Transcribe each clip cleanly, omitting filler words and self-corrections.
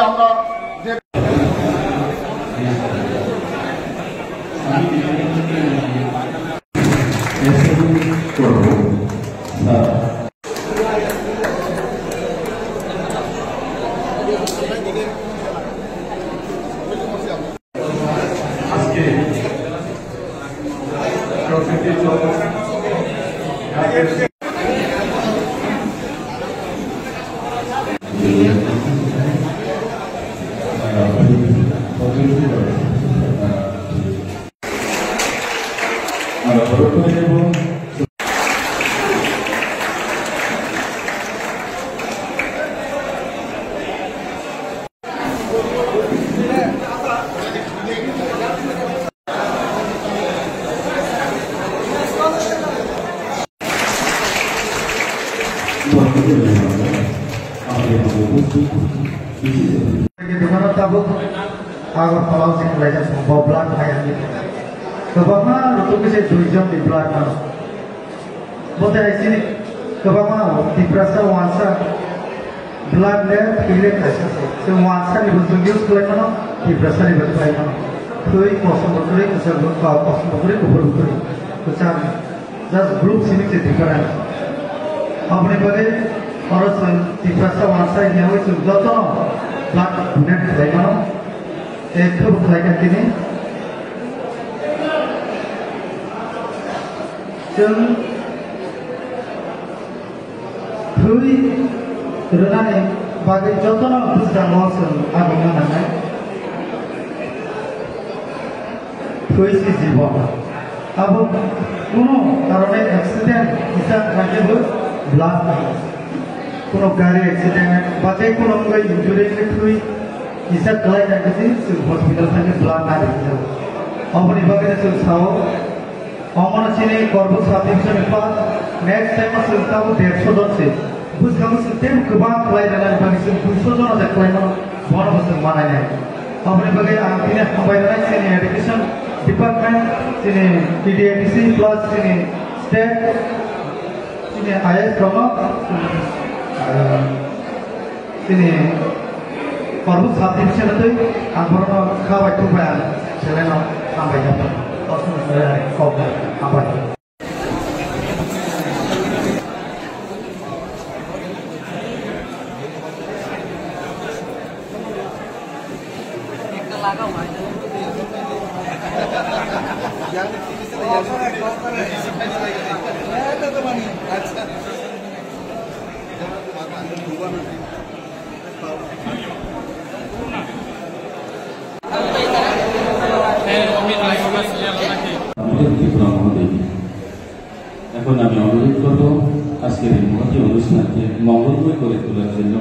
আমরা Agortala sekolah boblan kayak gitu. Kebama untuk bisa 2 jam di belakang. Boleh sini kebama di prasa wansa belakang pilih kasih. Sewansa di bentuk sekolah mana di prasa di bentuk mana. Tuh kosong betul kesal kosong betul kubur betul. Kesal just group sini se different. Apne bagi orang di prasa wansa ini awal sudah tahu belakang bukan sekolah mana. Itu bukan kini. Jeng, hui, kerana bagi jodoh bisa langsung agama nama. Hui si jiwa. Abu, kuno karena accident bisa lagi blast. Kuno gari accident, bagai kuno kau injury hui. Isa kelai dan kesini hospital saja belang ada kita. Apa ni bagai itu tahu? Aman sini korban satisfaction pas next time masih tahu 150 don se. Bus kamu setiap kebang kelai dan bagi itu 200 don ada kelai mana mana besar mana ni. Apa ni bagai angkanya pembayaran sini education department sini PDATC plus sini state sini IS kamu sini korban satisfaction itu anggaran kawat tu bayar selain sampai jatuh kosong kau apa এখন আমি অনুরোধ করব আজকের এই মহতী অনুষ্ঠানকে মঙ্গলময় করে তোলার জন্য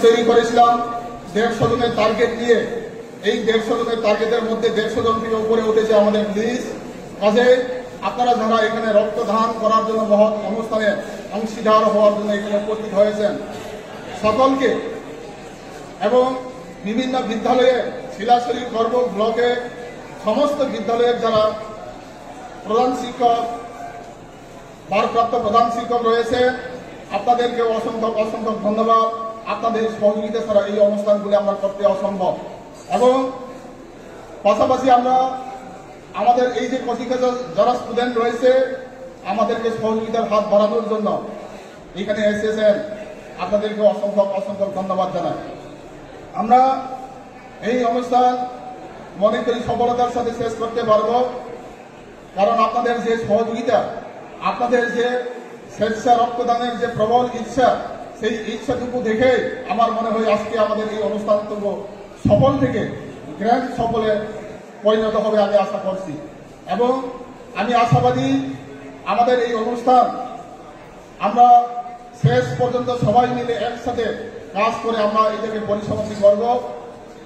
তৈরি করেছিলাম 150 জনের টার্গেট দিয়ে। এই 150 জনের টার্গেটের মধ্যে 150 জন থেকে উপরে উঠেছে আমাদের পুলিশ। কাজে আপনারা যারা এখানে রক্তদান করার জন্য মহৎ অনুষ্ঠানে অংশীদার হওয়ার জন্য এখানে উপস্থিত হয়েছেন সকলকে এবং বিভিন্ন বিদ্যালয়ে শিলাশরী গর্ব ব্লকে সমস্ত বিদ্যালয়ের যারা প্রধান শিক্ষক ভারপ্রাপ্ত প্রধান শিক্ষক রয়েছে আপনাদেরকে অসংখ্য অসংখ্য ধন্যবাদ। আপনাদের সহযোগিতা ছাড়া এই অনুষ্ঠানগুলি আমরা করতে অসম্ভব। এবং পাশাপাশি আমরা আমাদের এই যে কোচিংয়ে যারা স্টুডেন্ট রয়েছে আমাদেরকে সহযোগিতার হাত বাড়ানোর জন্য এখানে এসেছেন আপনাদেরকে অসংখ্য অসংখ্য ধন্যবাদ জানাই। আমরা এই অনুষ্ঠান মনে করি সফলতার সাথে শেষ করতে পারব, কারণ আপনাদের যে সহযোগিতা, আপনাদের যে স্বেচ্ছা রক্তদানের যে প্রবল ইচ্ছা, সেই ইচ্ছাটুকু দেখে আমার মনে হয় আজকে আমাদের এই অনুষ্ঠানটুকু সফল থেকে গ্র্যান্ড সফলে পরিণত হবে আমি আশা করছি। এবং আমি আশাবাদী আমাদের এই অনুষ্ঠান আমরা শেষ পর্যন্ত সবাই মিলে একসাথে কাজ করে আমরা এটাকে পরিসমাপ্তি করব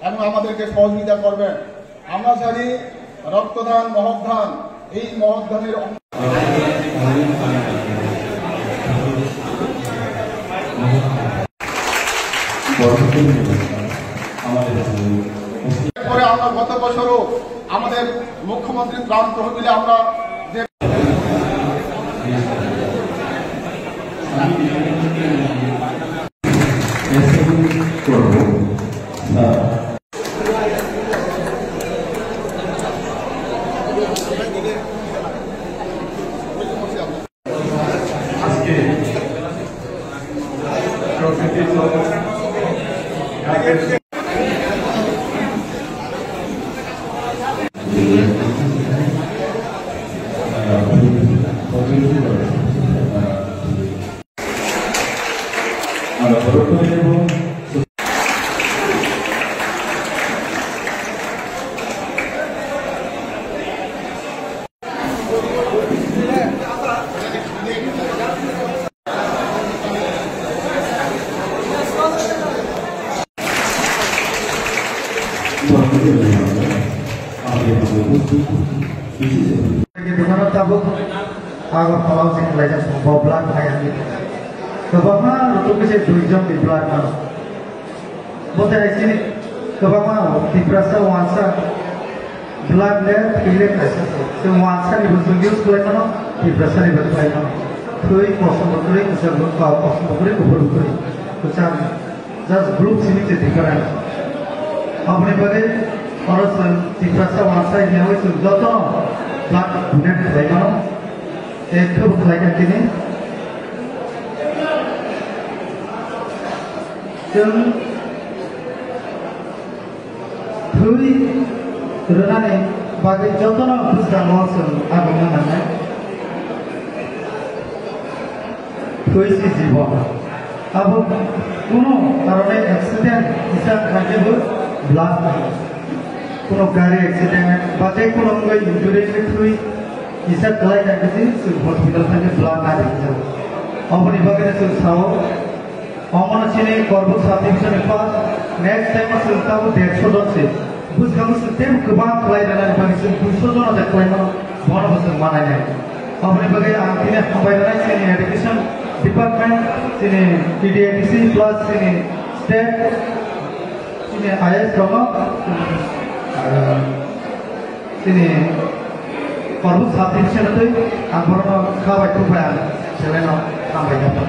এবং আমাদেরকে সহযোগিতা করবেন। আমরা জানি রক্তদান মহৎদান, এই মহৎদানের পরে আমরা গত বছরও আমাদের মুখ্যমন্ত্রীর ত্রাণ তহবিলে আমরা যে Dimana tabuk agar kalau sekelainya boblan kayak gitu. Kebama untuk bisa 2 jam di belakang. Boten di sini kebama di perasa wansa blood left pilih pressure. So wansa di bentuk use kelai mana di perasa di bentuk kelai mana. Koi kosong berkuri kusar kau kosong berkuri kubur berkuri. Kusar just group sini jadi keren. Apne bagai orang di perasa wansa ini awal sudah blood net kelai mana. Itu kelai yang kini. Jeng Tui Renane Bagi Jotana Pusda Lawson Agamana Tui si Jiwan Abu Kuno Karone accident Isa Kajebu Blast Kuno Gari accident Bagi Kuno Ngai injury Tui Isa Kalai Kakasi Hospital Kaje Blast Ari Abu Ni Bagi Sul Sao Amana sini korban satisfaction pas next time masih tahu 150 don sih. Bus kamu setiap kebang kelai dalam bagi 200 don ada kelai mana mana besar mana nya. Apne bagai angkine sampai dalam sini education department sini PDATC plus sini state sini IS kamu sini korban satisfaction itu angkoro kawai tu bayar selena sampai dapat.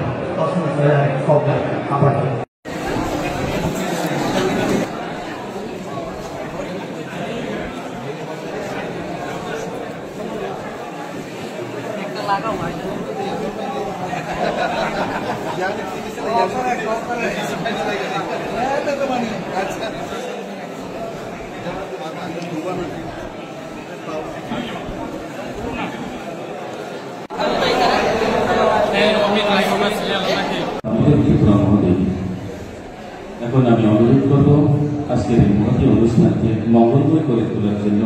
এখন আমি অনুরোধ করব আজকের এই মহতী অনুষ্ঠানকে মঙ্গলময় করে তোলার জন্য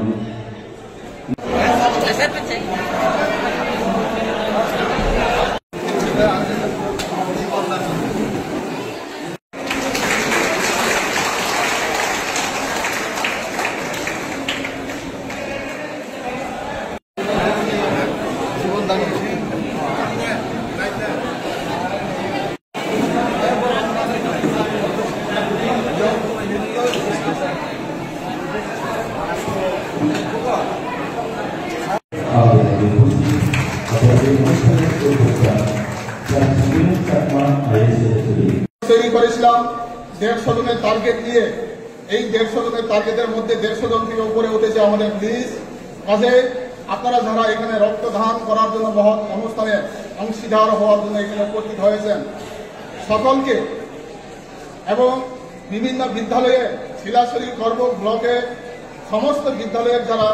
তৈরি করেছিলাম 150 জনের টার্গেট নিয়ে। এই 150 জনের টার্গেটের মধ্যে 150 জন থেকে উপরে উঠেছে আমাদের পুলিশ। কাজে আপনারা যারা এখানে রক্তদান করার জন্য মহৎ অনুষ্ঠানে অংশীদার হওয়ার জন্য এখানে উপস্থিত হয়েছেন সকলকে এবং বিভিন্ন বিদ্যালয়ে শিলাশরী করব ব্লকে সমস্ত বিদ্যালয়ের যারা